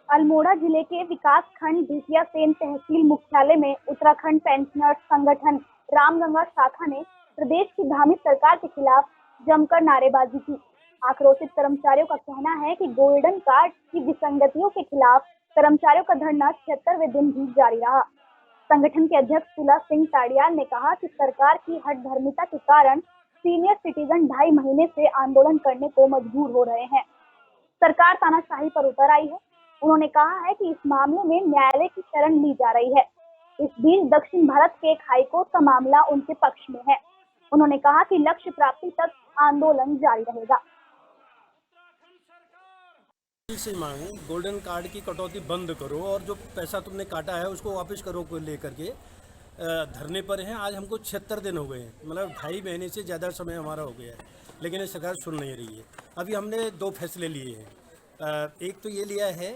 अल्मोड़ा जिले के विकास खंड भिसियासेन तहसील मुख्यालय में उत्तराखंड पेंशनर्स संगठन रामगंगा शाखा ने प्रदेश की धामित सरकार के खिलाफ जमकर नारेबाजी की। आक्रोशित कर्मचारियों का कहना है कि गोल्डन कार्ड की विसंगतियों के खिलाफ कर्मचारियों का धरना 76वें दिन भी जारी रहा। संगठन के अध्यक्ष तुला सिंह ताड़ियाल ने कहा कि सरकार की हठधर्मिता के कारण सीनियर सिटीजन 2.5 महीने से आंदोलन करने को मजबूर हो रहे हैं। सरकार तानाशाही पर उतर आई है। उन्होंने कहा है कि इस मामले में न्यायालय की शरण ली जा रही है। इस बीच दक्षिण भारत के एक हाईकोर्ट का मामला उनके पक्ष में है। उन्होंने कहा कि लक्ष्य प्राप्ति तक आंदोलन जारी रहेगा। से मांगे गोल्डन कार्ड की कटौती बंद करो और जो पैसा तुमने काटा है उसको वापस करो को लेकर के धरने पर हैं। आज हमको 76 दिन हो गए हैं, मतलब 2.5 महीने से ज़्यादा समय हमारा हो गया है, लेकिन ये सरकार सुन नहीं रही है। अभी हमने 2 फैसले लिए हैं। एक तो ये लिया है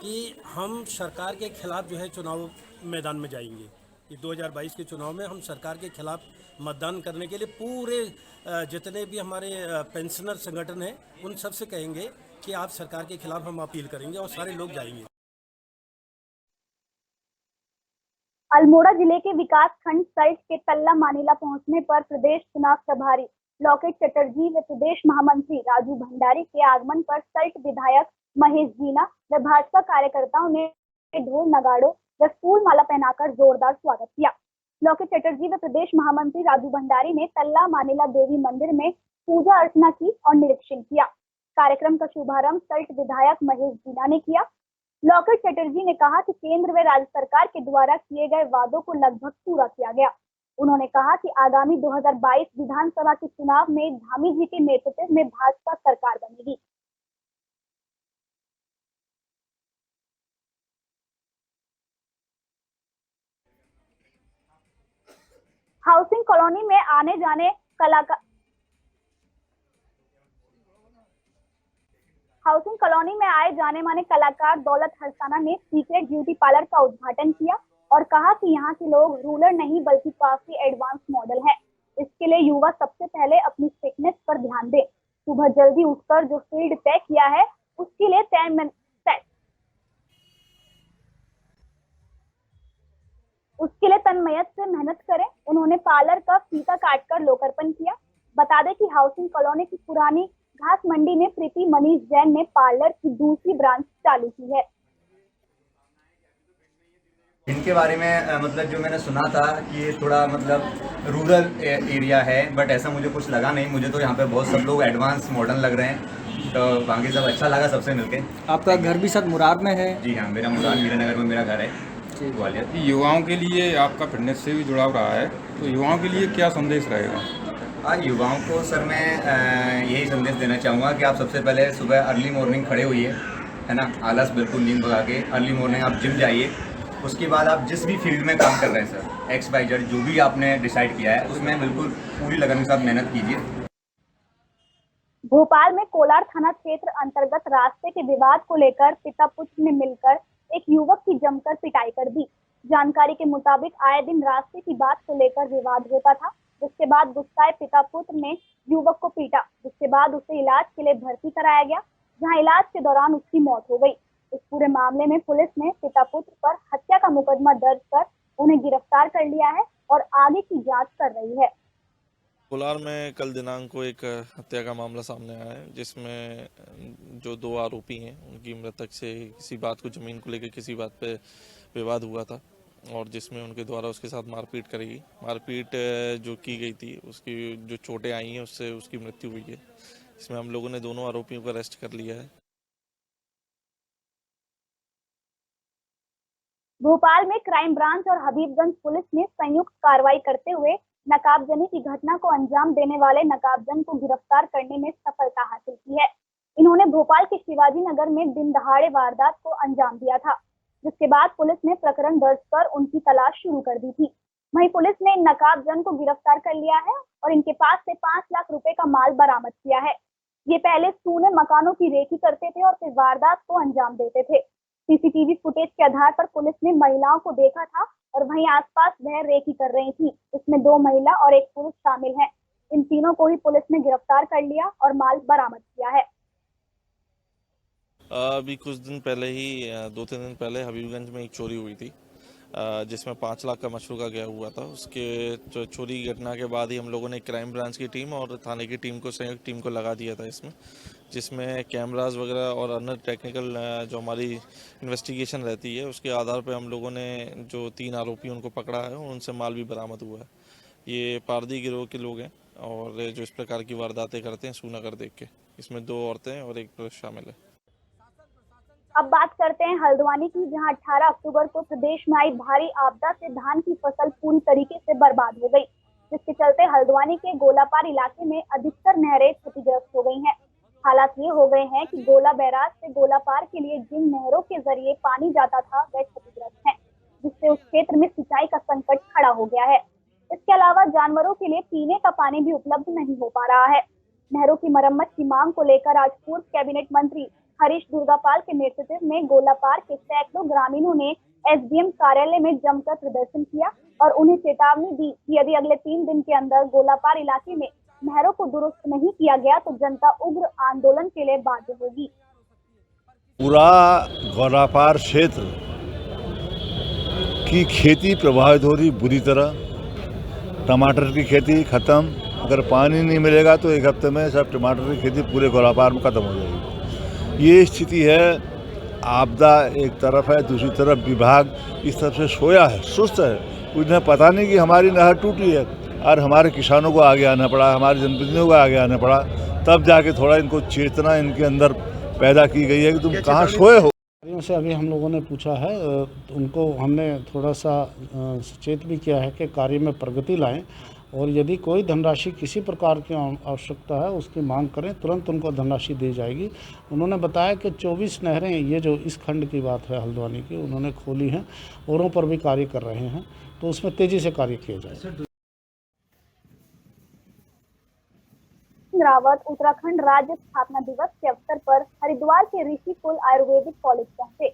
कि हम सरकार के खिलाफ जो है चुनाव मैदान में जाएंगे। ये 2022 के चुनाव में हम सरकार के खिलाफ मतदान करने के लिए पूरे जितने भी हमारे पेंशनर संगठन हैं उन सब से कहेंगे कि आप सरकार के खिलाफ हम अपील करेंगे और सारे लोग जाएंगे। अल्मोड़ा जिले के विकास खंड सल्ट के तल्ला मानिला पहुंचने पर प्रदेश चुनाव प्रभारी लॉकेट चटर्जी व प्रदेश महामंत्री राजू भंडारी के आगमन पर सल्ट विधायक महेश जीना व भाजपा कार्यकर्ताओं ने ढोल नगाड़ों व फूल माला पहनाकर जोरदार स्वागत किया। लॉकेट चटर्जी व प्रदेश महामंत्री राजू भंडारी ने तल्ला मानिला देवी मंदिर में पूजा अर्चना की और निरीक्षण किया। कार्यक्रम का शुभारंभ सल्ट विधायक महेश जीना ने किया। लॉकेट चटर्जी ने कहा कि केंद्र व राज्य सरकार के द्वारा किए गए वादों को लगभग पूरा किया गया। उन्होंने कहा कि आगामी 2022 विधानसभा के चुनाव में धामी जी के नेतृत्व में भाजपा सरकार बनेगी। हाउसिंग कॉलोनी में आने जाने कलाकार हाउसिंग कॉलोनी में आए जाने माने कलाकार दौलत हरसाना ने सीक्रेट ब्यूटी पार्लर का उद्घाटन किया और कहा कि यहाँ के लोग रूरल नहीं बल्कि काफी एडवांस मॉडल हैं। इसके लिए युवा सबसे पहले अपनी फिटनेस पर ध्यान दें। सुबह जल्दी उठकर जो फील्ड तय किया है उसके लिए तन्मयत से मेहनत करें। उन्होंने पार्लर का फीता काटकर लोकार्पण किया। बता दें कि हाउसिंग कॉलोनी की पुरानी घास मंडी में प्रीति मनीष जैन ने पार्लर की दूसरी ब्रांच चालू की है। इनके बारे में मतलब जो मैंने सुना था कि ये थोड़ा मतलब रूरल एरिया है, बट ऐसा मुझे कुछ लगा नहीं। मुझे तो यहाँ पे बहुत सब लोग एडवांस मॉडर्न लग रहे हैं, तो बाकी सब अच्छा लगा सबसे मिलके। आपका घर भी शायद मुराद में है? जी हाँ, मेरा मुराद मीरानगर में मेरा घर है, ग्वालियर। युवाओं के लिए आपका फिटनेस से भी जुड़ाव रहा है, तो युवाओं के लिए क्या संदेश रहेगा? युवाओं को सर मैं यही संदेश देना चाहूँगा कि आप सबसे पहले सुबह अर्ली मॉर्निंग खड़े होइए, है ना, आलस बिल्कुल नींद भगा के अर्ली मॉर्निंग आप जिम जाइए। उसके बाद आप जिस भी फील्ड में काम कर रहे हैं सर, XYZ जो भी आपने डिसाइड किया है उसमें बिल्कुल पूरी लगन के साथ मेहनत कीजिए। भोपाल में कोलार थाना क्षेत्र अंतर्गत रास्ते के विवाद को लेकर पिता पुत्र ने मिलकर एक युवक की जमकर पिटाई कर दी। जानकारी के मुताबिक आए दिन रास्ते की बात को लेकर विवाद होता था, जिसके बाद गुस्साए पिता पुत्र ने युवक को पीटा, जिसके बाद उसे इलाज के लिए भर्ती कराया गया, जहां इलाज के दौरान उसकी मौत हो गई। इस पूरे मामले में पुलिस ने पिता पुत्र पर हत्या का मुकदमा दर्ज कर उन्हें गिरफ्तार कर लिया है और आगे की जांच कर रही है। कोलार में कल दिनांक को एक हत्या का मामला सामने आया है, जिसमें जो 2 आरोपी हैं उनकी मृतक से किसी बात को, जमीन को लेकर किसी बात पे विवाद हुआ था और जिसमें उनके द्वारा उसके साथ मारपीट जो की गई थी, उसकी जो चोटें आई हैं उससे उसकी मृत्यु हुई है। इसमें हम लोगों ने दोनों आरोपियों को अरेस्ट कर लिया है। भोपाल में क्राइम ब्रांच और हबीबगंज पुलिस ने संयुक्त कार्रवाई करते हुए नकाबजनी की घटना को अंजाम देने वाले नकाबजन को गिरफ्तार करने में सफलता हासिल की है। इन्होंने भोपाल के शिवाजी नगर में दिन दहाड़े वारदात को अंजाम दिया था, जिसके बाद पुलिस ने प्रकरण दर्ज कर उनकी तलाश शुरू कर दी थी। वहीं पुलिस ने इन नकाबजन को गिरफ्तार कर लिया है और इनके पास से 5 लाख रुपए का माल बरामद किया है। ये पहले सूने मकानों की रेकी करते थे और फिर वारदात को अंजाम देते थे। सीसीटीवी फुटेज के आधार पर पुलिस ने महिलाओं को देखा था और वहीं आसपास वह रेकी कर रही थी। इसमें 2 महिला और 1 पुरुष शामिल हैं। इन तीनों को ही पुलिस ने गिरफ्तार कर लिया और माल बरामद किया है। अभी कुछ दिन पहले ही 2-3 दिन पहले हबीबगंज में एक चोरी हुई थी, जिसमें 5 लाख का मशरूका गया हुआ था। उसके चोरी की घटना के बाद ही हम लोगों ने क्राइम ब्रांच की टीम और थाने की टीम को, संयुक्त टीम को लगा दिया था इसमें, जिसमें कैमरास वगैरह और अन्य टेक्निकल जो हमारी इन्वेस्टिगेशन रहती है उसके आधार पर हम लोगों ने जो 3 आरोपी उनको पकड़ा है और उनसे माल भी बरामद हुआ है। ये पारदी गिरोह के लोग हैं और जो इस प्रकार की वारदातें करते हैं सूनागर देख के। इसमें 2 औरतें और 1 पुरुष शामिल है। अब बात करते हैं हल्द्वानी की, जहां 18 अक्टूबर को प्रदेश में आई भारी आपदा से धान की फसल पूरी तरीके से बर्बाद हो गई, जिसके चलते हल्द्वानी के गोलापार इलाके में अधिकतर नहरें क्षतिग्रस्त हो गई हैं। हालात ये हो गए हैं कि गोला बैराज से गोलापार के लिए जिन नहरों के जरिए पानी जाता था वह क्षतिग्रस्त हैं, जिससे उस क्षेत्र में सिंचाई का संकट खड़ा हो गया है। इसके अलावा जानवरों के लिए पीने का पानी भी उपलब्ध नहीं हो पा रहा है। नहरों की मरम्मत की मांग को लेकर आज पूर्व कैबिनेट मंत्री हरीश दुर्गापाल के नेतृत्व में गोलापार के सैकड़ों ग्रामीणों ने एसडीएम कार्यालय में जमकर प्रदर्शन किया और उन्हें चेतावनी दी कि यदि अगले 3 दिन के अंदर गोलापार इलाके में नहरों को दुरुस्त नहीं किया गया तो जनता उग्र आंदोलन के लिए बाध्य होगी। पूरा गोलापार क्षेत्र की खेती प्रभावित हो रही बुरी तरह। टमाटर की खेती खत्म, अगर पानी नहीं मिलेगा तो 1 हफ्ते में सब टमाटर की खेती पूरे गोलापार में खत्म हो जाएगी। ये स्थिति है। आपदा एक तरफ है, दूसरी तरफ विभाग इस तरफ से सोया है, सुस्त है। उन्हें पता नहीं कि हमारी नहर टूटी है और हमारे किसानों को आगे आना पड़ा, हमारे जनप्रतिनिधियों को आगे आना पड़ा, तब जाके थोड़ा इनको चेतना इनके अंदर पैदा की गई है कि तुम कहाँ सोए हो। से अभी हम लोगों ने पूछा है, उनको हमने थोड़ा सा सचेत भी किया है कि कार्य में प्रगति लाएं और यदि कोई धनराशि किसी प्रकार की आवश्यकता है उसकी मांग करें, तुरंत उनको धनराशि दी जाएगी। उन्होंने बताया कि 24 नहरें, ये जो इस खंड की बात है हल्द्वानी की, उन्होंने खोली हैं, औरों पर भी कार्य कर रहे हैं, तो उसमें तेज़ी से कार्य किया जाए। रावत उत्तराखंड राज्य स्थापना दिवस के अवसर पर हरिद्वार के ऋषिकुल आयुर्वेदिक कॉलेज पहुंचे,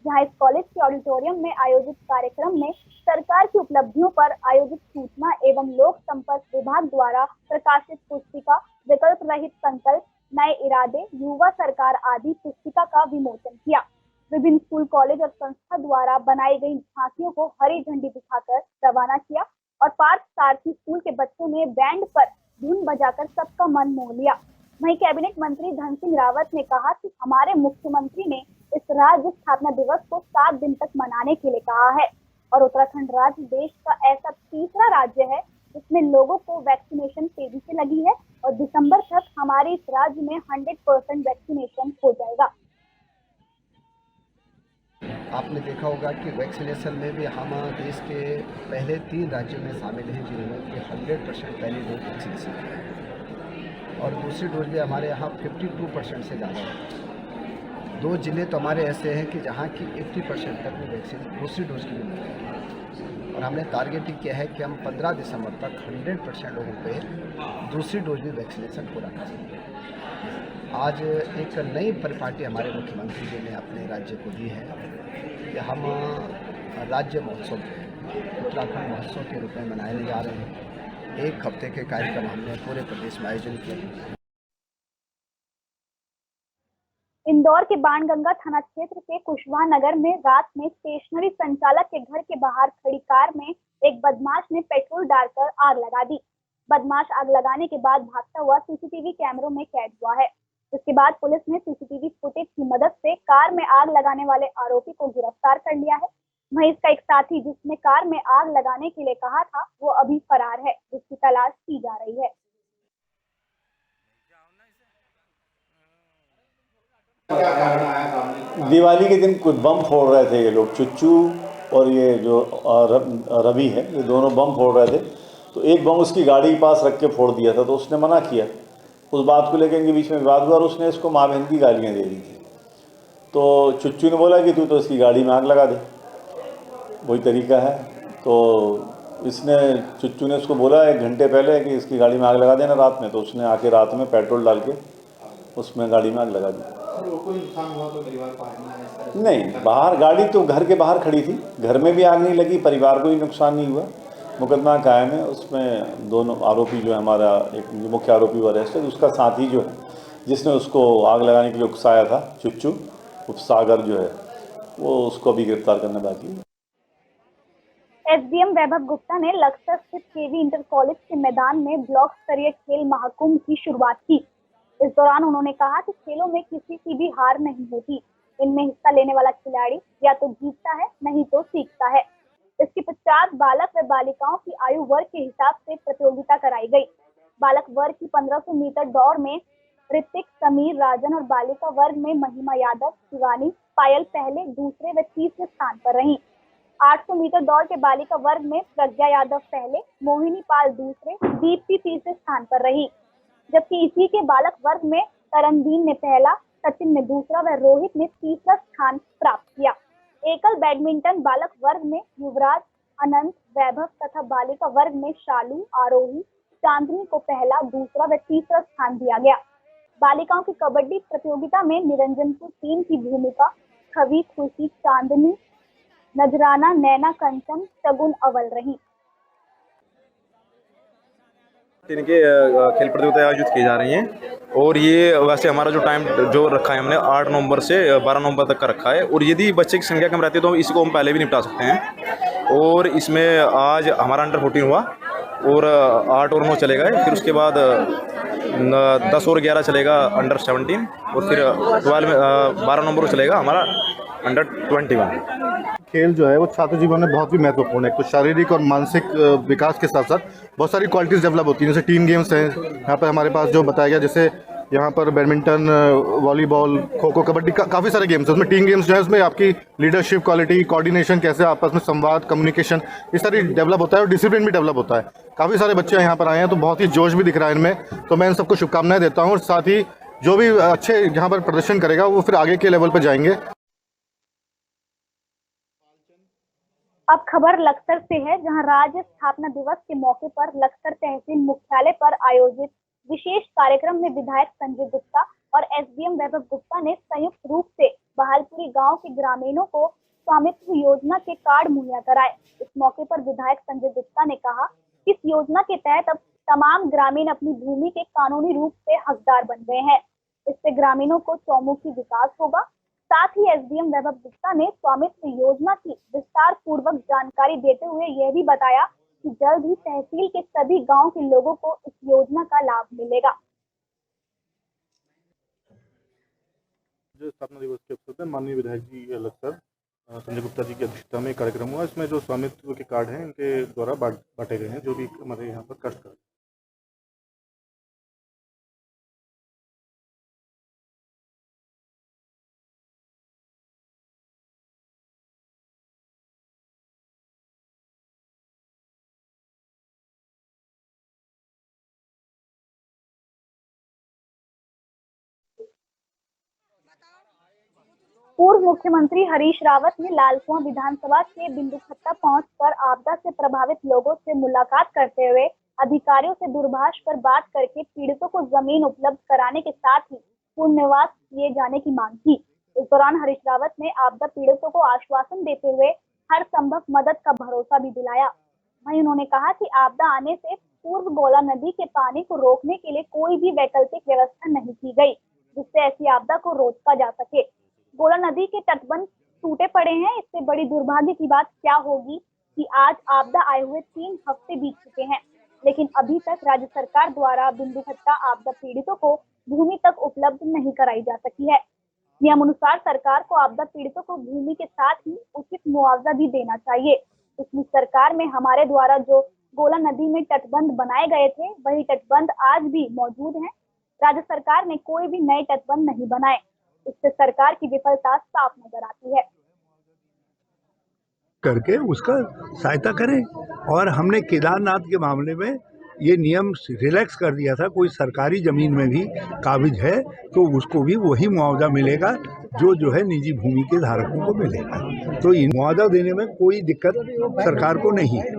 जहां इस कॉलेज के ऑडिटोरियम में आयोजित कार्यक्रम में सरकार की उपलब्धियों पर आयोजित सूचना एवं लोक संपर्क विभाग द्वारा प्रकाशित पुस्तिका विकल्प रहित संकल्प, नए इरादे, युवा सरकार आदि पुस्तिका का विमोचन किया। विभिन्न स्कूल, कॉलेज और संस्था द्वारा बनाई गई झांकियों को हरी झंडी दिखाकर रवाना किया और पार्थ सारथी स्कूल के बच्चों ने बैंड पर धुन बजाकर सबका मन मोह लिया। वहीं कैबिनेट मंत्री धन सिंह रावत ने कहा कि हमारे मुख्यमंत्री ने इस राज्य स्थापना दिवस को 7 दिन तक मनाने के लिए कहा है और उत्तराखंड राज्य देश का ऐसा तीसरा राज्य है जिसमें लोगों को वैक्सीनेशन तेजी से लगी है और दिसंबर तक हमारे इस राज्य में 100% वैक्सीनेशन हो जाएगा। आपने देखा होगा कि वैक्सीनेशन में भी हम देश के पहले 3 राज्यों में शामिल हैं जिन्होंने 100% पहली डोज वैक्सीनेशन किया है और दूसरी डोज भी हमारे यहाँ 52% से ज़्यादा है। 2 जिले तो हमारे ऐसे हैं कि जहाँ की 80% तक में वैक्सीन दूसरी डोज की भी मिल रही है और हमने टारगेट किया है कि हम 15 दिसंबर तक 100% लोगों पे दूसरी डोज भी वैक्सीनेशन पूरा कर सकें। आज एक नई परिपाटी हमारे मुख्यमंत्री जी ने अपने राज्य को दी है कि हम राज्य महोत्सव उत्तराखंड महोत्सव के रूप में मनाने जा रहे हैं। 1 हफ्ते के कार्यक्रम हमने पूरे प्रदेश में आयोजन किए। इंदौर के बाणगंगा थाना क्षेत्र के कुशवाहा नगर में रात में स्टेशनरी संचालक के घर के बाहर खड़ी कार में एक बदमाश ने पेट्रोल डालकर आग लगा दी। बदमाश आग लगाने के बाद भागता हुआ सीसीटीवी कैमरों में कैद हुआ है। इसके बाद पुलिस ने सीसीटीवी फुटेज की मदद से कार में आग लगाने वाले आरोपी को गिरफ्तार कर लिया है। वहीं इसका एक साथी जिसने कार में आग लगाने के लिए कहा था वो अभी फरार है, जिसकी तलाश की जा रही है। दिवाली के दिन कुछ बम फोड़ रहे थे ये लोग, चुच्चू और ये जो रवि है, ये दोनों बम फोड़ रहे थे। तो एक बम उसकी गाड़ी के पास रख के फोड़ दिया था, तो उसने मना किया। उस बात को लेकर इनके बीच में विवाद हुआ और उसने इसको माँ बहन की गालियाँ दे दी थी। तो चुच्चू ने बोला कि तू तो इसकी गाड़ी में आग लगा दे, वही तरीका है। तो इसने चुच्चू ने उसको बोला 1 घंटे पहले कि इसकी गाड़ी में आग लगा देना रात में, तो उसने आके रात में पेट्रोल डाल के उसमें गाड़ी में आग लगा दी। कोई नुकसान हुआ तो परिवार को नहीं, बाहर गाड़ी तो घर के बाहर खड़ी थी, घर में भी आग नहीं लगी, परिवार को भी नुकसान नहीं हुआ। मुकदमा कायम है। उसमें दोनों आरोपी जो है, हमारा एक मुख्य आरोपी वो अरेस्ट है, उसका साथी जो है जिसने उसको आग लगाने के लिए उकसाया था चुच्चू, सागर जो है वो उसको भी गिरफ्तार करना बाकी है। एसडीएम वैभव गुप्ता ने लक्सर स्थित केवी इंटर कॉलेज के मैदान में ब्लॉक स्तरीय खेल महाकुंभ की शुरुआत की। इस दौरान उन्होंने कहा कि खेलों में किसी की भी हार नहीं होती, इनमें हिस्सा लेने वाला खिलाड़ी या तो जीतता है नहीं तो सीखता है। इसके पश्चात बालक व बालिकाओं की आयु वर्ग के हिसाब से प्रतियोगिता कराई गई। बालक वर्ग की 1500 मीटर दौड़ में ऋतिक, समीर, राजन और बालिका वर्ग में महिमा यादव, शिवानी, पायल पहले, दूसरे व तीसरे स्थान पर रहीं। 800 मीटर दौड़ के बालिका वर्ग में प्रज्ञा यादव पहले, मोहिनी पाल दूसरे, दीप्ति तीसरे स्थान पर रही। जबकि इसी के बालक वर्ग में तरनदीन ने पहला, सचिन ने दूसरा व रोहित ने तीसरा स्थान प्राप्त किया। एकल बैडमिंटन बालक वर्ग में युवराज, अनंत, वैभव तथा बालिका वर्ग में शालू, आरोही, चांदनी को पहला, दूसरा व तीसरा स्थान दिया गया। बालिकाओं की कबड्डी प्रतियोगिता में निरंजनपुर टीम की भूमिका छवि, खुशी, चांदनी, नजराना, नैना, कंचन, शगुन अव्वल रही। इनके खेल प्रतियोगिताएं आयोजित की जा रही हैं और ये वैसे हमारा जो टाइम जो रखा है हमने 8 नवंबर से 12 नवंबर तक का रखा है और यदि बच्चे की संख्या कम रहती है तो इसको हम पहले भी निपटा सकते हैं। और इसमें आज हमारा अंडर 14 हुआ और 8 और 9 चले गए, फिर उसके बाद 10 और 11 चलेगा अंडर 17 और फिर 12 नवंबर को चलेगा हमारा अंडर 21। खेल जो है वो छात्र जीवन में बहुत ही महत्वपूर्ण है। कुछ शारीरिक और मानसिक विकास के साथ साथ बहुत सारी क्वालिटीज़ डेवलप होती हैं। जैसे टीम गेम्स हैं यहाँ पर हमारे पास जो बताया गया, जैसे यहाँ पर बैडमिंटन, वॉलीबॉल, खो खो, कबड्डी, काफ़ी सारे गेम्स हैं। उसमें टीम गेम्स जो है उसमें आपकी लीडरशिप क्वालिटी, कोऑर्डिनेशन, कैसे आपस में संवाद, कम्युनिकेशन, ये सारी डेवलप होता है और डिसिप्लिन भी डेवलप होता है। काफ़ी सारे बच्चे यहाँ पर आए हैं तो बहुत ही जोश भी दिख रहा है इनमें। तो मैं इन सबको शुभकामनाएं देता हूँ और साथ ही जो भी अच्छे यहाँ पर प्रदर्शन करेगा वो फिर आगे के लेवल पर जाएंगे। अब खबर लक्सर से है, जहां राज्य स्थापना दिवस के मौके पर लक्सर तहसील मुख्यालय पर आयोजित विशेष कार्यक्रम में विधायक संजय गुप्ता और एसडीएम वैभव गुप्ता ने संयुक्त रूप से बहालपुरी गांव के ग्रामीणों को स्वामित्व योजना के कार्ड मुहैया कराए। इस मौके पर विधायक संजय गुप्ता ने कहा कि इस योजना के तहत अब तमाम ग्रामीण अपनी भूमि के कानूनी रूप से हकदार बन गए हैं। इससे ग्रामीणों को चौमुखी विकास होगा। साथ ही एसडीएम वैभव गुप्ता ने स्वामित्व योजना की विस्तार पूर्वक जानकारी देते हुए यह भी बताया कि जल्द ही तहसील के सभी गांव के लोगों को इस योजना का लाभ मिलेगा। जो स्थापना दिवस के अवसर पर माननीय विधायक जी लक्सर संजय गुप्ता जी की अध्यक्षता में कार्यक्रम हुआ। इसमें जो स्वामित्व के कार्ड हैं इनके द्वारा बांटे गए हैं, जो भी हमारे यहाँ पर कष्ट कर। पूर्व मुख्यमंत्री हरीश रावत ने लालकुआं विधानसभा के बिंदुखत्ता पहुंचकर आपदा से प्रभावित लोगों से मुलाकात करते हुए अधिकारियों से दूरभाष पर बात करके पीड़ितों को जमीन उपलब्ध कराने के साथ ही पुनर्निवास किए जाने की मांग की। इस दौरान हरीश रावत ने आपदा पीड़ितों को आश्वासन देते हुए हर संभव मदद का भरोसा भी दिलाया। वहीं उन्होंने कहा कि आपदा आने से पूर्व गोला नदी के पानी को रोकने के लिए कोई भी वैकल्पिक व्यवस्था नहीं की गई, जिससे ऐसी आपदा को रोका जा सके। गोला नदी के तटबंध टूटे पड़े हैं। इससे बड़ी दुर्भाग्य की बात क्या होगी कि आज आपदा आए हुए 3 हफ्ते बीत चुके हैं, लेकिन अभी तक राज्य सरकार द्वारा बिंदुखत्ता आपदा पीड़ितों को भूमि तक उपलब्ध नहीं कराई जा सकी है। नियमानुसार सरकार को आपदा पीड़ितों को भूमि के साथ ही उचित मुआवजा भी देना चाहिए। पिछली सरकार में हमारे द्वारा जो गोला नदी में तटबंध बनाए गए थे वही तटबंध आज भी मौजूद हैं। राज्य सरकार ने कोई भी नए तटबंध नहीं बनाए। इससे सरकार की विफलता साफ नजर आती है। करके उसका सहायता करें। और हमने केदारनाथ के मामले में ये नियम रिलैक्स कर दिया था, कोई सरकारी ज़मीन में भी काबिज है तो उसको भी वही मुआवजा मिलेगा जो है निजी भूमि के धारकों को मिलेगा। तो मुआवजा देने में कोई दिक्कत सरकार को नहीं है।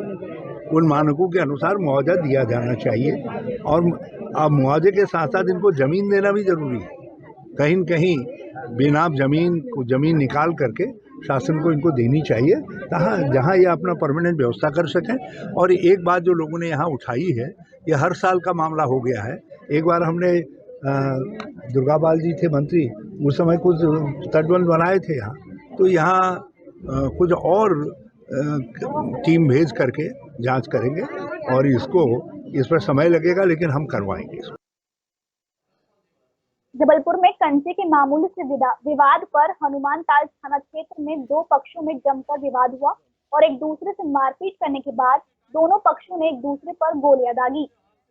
उन मानकों के अनुसार मुआवजा दिया जाना चाहिए और अब मुआवजे के साथ साथ इनको ज़मीन देना भी ज़रूरी है। कहीं न कहीं बेनाम ज़मीन निकाल करके शासन को इनको देनी चाहिए, जहाँ ये अपना परमानेंट व्यवस्था कर सकें। और एक बात जो लोगों ने यहाँ उठाई है, ये हर साल का मामला हो गया है। एक बार हमने दुर्गापाल जी थे मंत्री, उस समय कुछ तटबंध बनाए थे यहाँ, तो यहाँ कुछ और टीम भेज करके जांच करेंगे और इस पर समय लगेगा लेकिन हम करवाएंगे इसको। जबलपुर में कंचे के मामूली से विवाद पर हनुमान ताल थाना क्षेत्र में दो पक्षों में जमकर विवाद हुआ और एक दूसरे से मारपीट करने के बाद दोनों पक्षों ने एक दूसरे पर गोलियां दागी,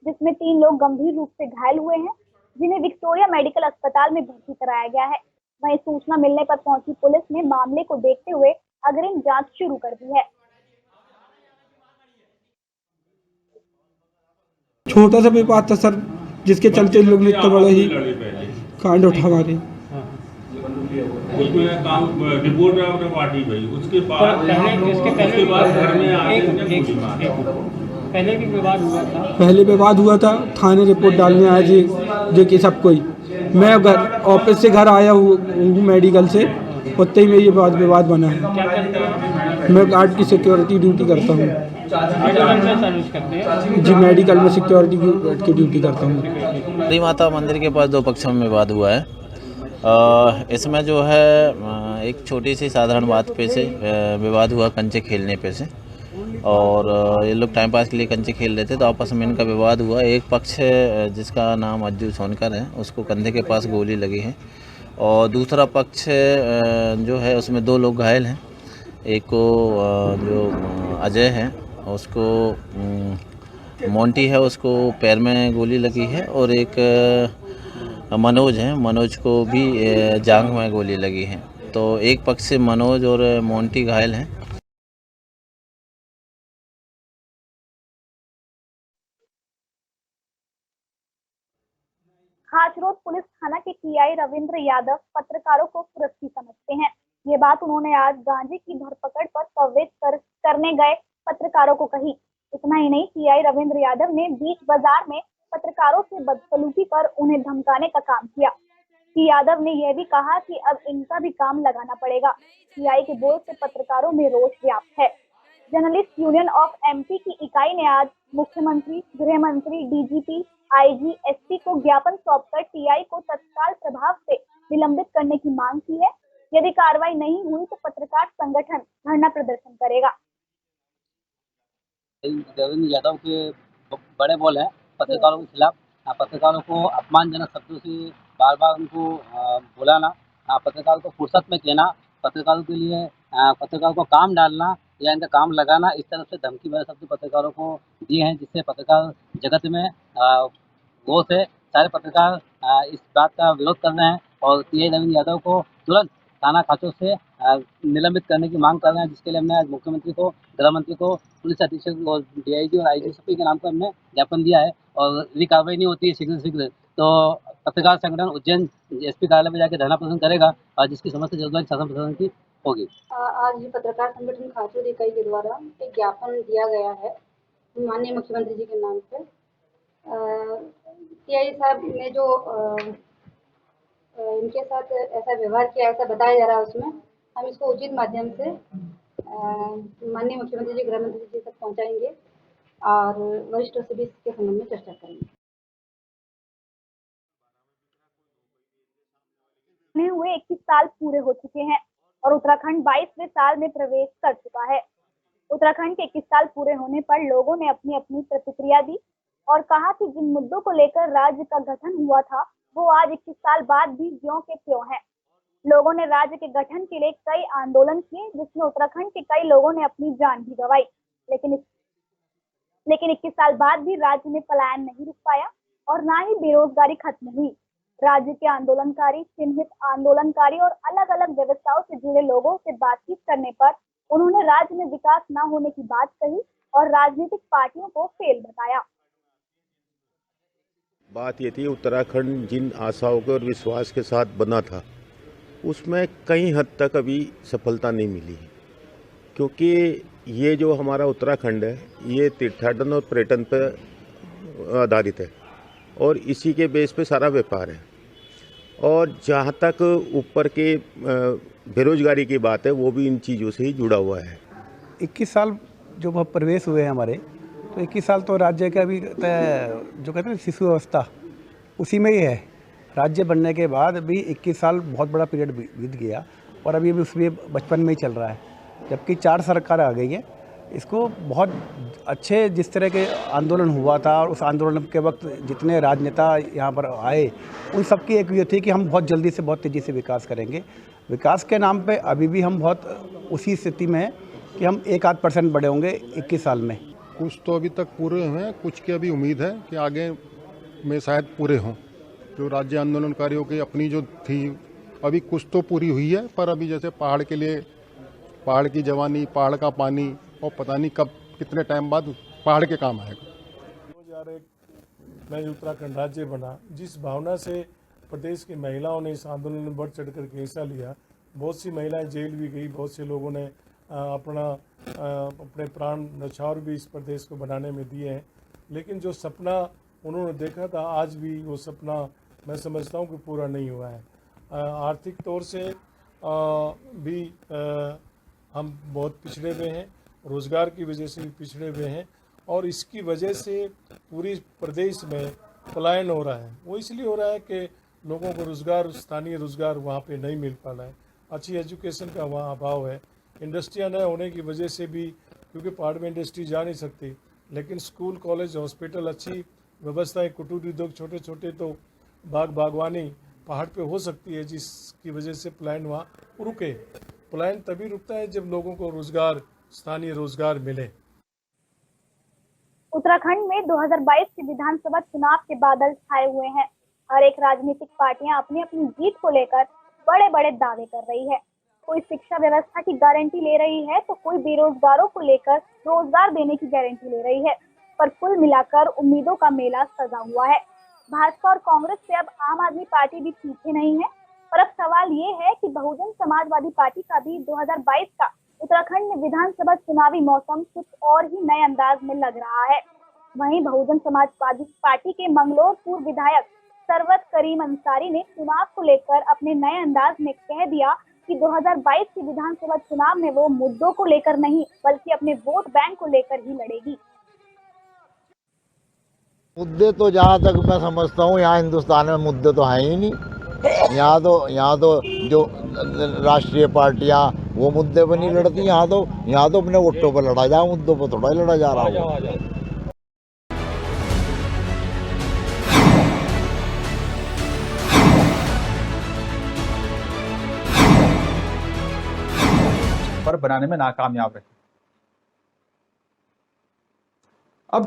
जिसमें 3 लोग गंभीर रूप से घायल हुए हैं, जिन्हें विक्टोरिया मेडिकल अस्पताल में भर्ती कराया गया है। वहीं सूचना मिलने पर पहुंची पुलिस ने मामले को देखते हुए अग्रिम जांच शुरू कर दी है। छोटा सा विवाद था सर, जिसके चलते लोग ने इतना बड़ा ही कांड उठा मारे। उसमें काम रिपोर्ट आपने पार्टी भाई, उसके बाद घर में पहले भी विवाद हुआ था। पहले विवाद हुआ था, थाने रिपोर्ट डालने आए जी जो कि सब कोई। मैं ऑफिस से घर आया हूँ मेडिकल से, उतने ही में ये विवाद बना है। क्या करते हैं? मैं गार्ड की सिक्योरिटी ड्यूटी करता हूँ सर्विस करते हैं जी, मेडिकल में सिक्योरिटी की ड्यूटी करता हूँ। श्री माता मंदिर के पास 2 पक्षों में विवाद हुआ है। इसमें जो है एक छोटी सी साधारण बात पे से विवाद हुआ, कंचे खेलने पे से, और ये लोग टाइम पास के लिए कंचे खेल रहे थे तो आपस में इनका विवाद हुआ। एक पक्ष जिसका नाम अज्जू सोनकर है, उसको कंधे के पास गोली लगी है और दूसरा पक्ष जो है उसमें 2 लोग घायल हैं। एक को जो अजय है उसको मोंटी है, उसको पैर में गोली लगी है, और एक मनोज है, मनोज को भी जांघ में गोली लगी है। तो एक पक्ष से मनोज और मोंटी घायल हैं। खाचरोद पुलिस थाना के टीआई रविंद्र यादव पत्रकारों को सुरक्षित समझते हैं। ये बात उन्होंने आज गांजे की धरपकड़ पर कवरेज करने गए पत्रकारों को कही। इतना ही नहीं, टीआई रविंद्र यादव ने बीच बाजार में पत्रकारों से बदसलूकी कर उन्हें धमकाने का काम किया। टी यादव ने यह भी कहा कि अब इनका भी काम लगाना पड़ेगा। टीआई के बोल से पत्रकारों में रोष व्याप्त है। जर्नलिस्ट यूनियन ऑफ एमपी की इकाई ने आज मुख्यमंत्री, गृह मंत्री, डीजीपी, आईजी, एसपी को ज्ञापन सौंपकर टीआई को तत्काल प्रभाव से निलंबित करने की मांग की है। यदि कार्रवाई नहीं हुई तो पत्रकार संगठन धरना प्रदर्शन करेगा। रविंद्र यादव के बड़े बोल हैं पत्रकारों के खिलाफ। पत्रकारों को अपमानजनक शब्दों से बार बार उनको बुलाना, पत्रकारों को फुर्सत में कहना, पत्रकारों के लिए पत्रकारों को काम डालना या इनका काम लगाना, इस तरह से धमकी भरे शब्द पत्रकारों को दिए हैं, जिससे पत्रकार जगत में रोष है। सारे पत्रकार इस बात का विरोध कर रहे हैं और टीआई रविंद्र यादव को तुरंत थाना खाचों से निलंबित करने की मांग कर रहे हैं, जिसके लिए हमने आज मुख्यमंत्री को, गृह मंत्री को, पुलिस अधीक्षक और डीआईजी और आईजी सभी के नाम पर हमने ज्ञापन दिया है। और यदि कार्रवाई नहीं होती है शीघ्र तो पत्रकार संगठन उज्जैन एसपी कार्यालय में जाकर धरना प्रदर्शन करेगा और जिसकी समस्या जल्द शासन प्रशासन की होगी। आज पत्रकार संगठन खाचोद इकाई के द्वारा एक ज्ञापन दिया गया है माननीय मुख्यमंत्री जी के नाम पे। टीआई साहब ने जो इनके साथ ऐसा व्यवहार किया, ऐसा बताया जा रहा है, उसमें हम इसको उचित माध्यम से माननीय मुख्यमंत्री जी, गृह मंत्री जी तक पहुंचाएंगे और वरिष्ठों से भी इसके संबंध में चर्चा करेंगे। हुए 21 साल पूरे हो चुके हैं और उत्तराखंड 22वें साल में प्रवेश कर चुका है। उत्तराखंड के 21 साल पूरे होने पर लोगों ने अपनी अपनी प्रतिक्रिया दी और कहा कि जिन मुद्दों को लेकर राज्य का गठन हुआ था वो आज 21 साल बाद भी ज्यों के त्यों है। लोगों ने राज्य के गठन के लिए कई आंदोलन किए, जिसमें उत्तराखंड के कई लोगों ने अपनी जान भी गंवाई, लेकिन 21 साल बाद भी राज्य में पलायन नहीं रुक पाया और ना ही बेरोजगारी खत्म हुई। राज्य के आंदोलनकारी, चिन्हित आंदोलनकारी और अलग अलग व्यवस्थाओं से जुड़े लोगों से बातचीत करने पर उन्होंने राज्य में विकास न होने की बात कही और राजनीतिक पार्टियों को फेल बताया। बात ये थी, उत्तराखंड जिन आशाओं के और विश्वास के साथ बना था उसमें कई हद तक अभी सफलता नहीं मिली, क्योंकि ये जो हमारा उत्तराखंड है ये तीर्थाटन और पर्यटन पर आधारित है और इसी के बेस पे सारा व्यापार है। और जहाँ तक ऊपर के बेरोजगारी की बात है वो भी इन चीज़ों से ही जुड़ा हुआ है। 21 साल जो प्रवेश हुए हमारे, तो 21 साल तो राज्य का अभी जो कहते हैं शिशु अवस्था उसी में ही है। राज्य बनने के बाद भी 21 साल बहुत बड़ा पीरियड बीत गया और अभी भी उसमें बचपन में ही चल रहा है, जबकि 4 सरकार आ गई है। इसको बहुत अच्छे जिस तरह के आंदोलन हुआ था और उस आंदोलन के वक्त जितने राजनेता यहाँ पर आए, उन सबकी एक ये थी कि हम बहुत जल्दी से बहुत तेज़ी से विकास करेंगे। विकास के नाम पे अभी भी हम बहुत उसी स्थिति में हैं कि हम 1-8% बढ़े होंगे 21 साल में। कुछ तो अभी तक पूरे हुए हैं, कुछ की अभी उम्मीद है कि आगे में शायद पूरे हों। जो राज्य आंदोलनकारियों की अपनी जो थी, अभी कुछ तो पूरी हुई है, पर अभी जैसे पहाड़ के लिए पहाड़ की जवानी, पहाड़ का पानी, और पता नहीं कब कितने टाइम बाद पहाड़ के काम आएगा। 2001 में उत्तराखंड राज्य बना, जिस भावना से प्रदेश की महिलाओं ने इस आंदोलन में बढ़ चढ़ कर हिस्सा लिया, बहुत सी महिलाएं जेल भी गई, बहुत से लोगों ने अपने प्राण न्यौछावर भी इस प्रदेश को बनाने में दिए हैं। लेकिन जो सपना उन्होंने देखा था, आज भी वो सपना मैं समझता हूँ कि पूरा नहीं हुआ है। आर्थिक तौर से भी हम बहुत पिछड़े हुए हैं, रोज़गार की वजह से भी पिछड़े हुए हैं, और इसकी वजह से पूरी प्रदेश में पलायन हो रहा है। वो इसलिए हो रहा है कि लोगों को रोज़गार, स्थानीय रोज़गार वहाँ पे नहीं मिल पा रहा है, अच्छी एजुकेशन का वहाँ अभाव है, इंडस्ट्रियाँ न होने की वजह से भी, क्योंकि पहाड़ में इंडस्ट्री जा नहीं सकती, लेकिन स्कूल, कॉलेज, हॉस्पिटल, अच्छी व्यवस्थाएं, कुटीर उद्योग, छोटे छोटे तो बागवानी पहाड़ पे हो सकती है, जिसकी वजह से पलायन वहाँ रुके। पलायन तभी रुकता है जब लोगों को रोज़गार, स्थानीय रोज़गार मिले। उत्तराखंड में 2022 के विधानसभा चुनाव के बादल छाए हुए हैं। हर एक राजनीतिक पार्टियां अपनी अपनी जीत को लेकर बड़े बड़े दावे कर रही है। कोई शिक्षा व्यवस्था की गारंटी ले रही है, तो कोई बेरोजगारों को लेकर रोजगार देने की गारंटी ले रही है, पर कुल मिलाकर उम्मीदों का मेला सजा हुआ है। भाजपा और कांग्रेस से अब आम आदमी पार्टी भी पीछे नहीं है, पर अब सवाल ये है कि बहुजन समाजवादी पार्टी का भी 2022 का उत्तराखंड में विधानसभा चुनावी मौसम कुछ और ही नए अंदाज में लग रहा है। वहीं बहुजन समाजवादी पार्टी के मंगलौर पूर्व विधायक सरवत करीम अंसारी ने चुनाव को लेकर अपने नए अंदाज में कह दिया कि 2022 के विधानसभा चुनाव में वो मुद्दों को लेकर नहीं, बल्कि अपने वोट बैंक को लेकर ही लड़ेगी। मुद्दे तो जहाँ तक मैं समझता हूँ, यहाँ हिंदुस्तान में मुद्दे तो हैं ही नहीं। यहाँ तो जो राष्ट्रीय पार्टियाँ वो मुद्दे पर नहीं लड़ती, यहाँ तो अपने वोटों पर लड़ा जा, मुद्दों पर थोड़ा ही लड़ा जा रहा है। पर बनाने में नाकामयाब रहे। अब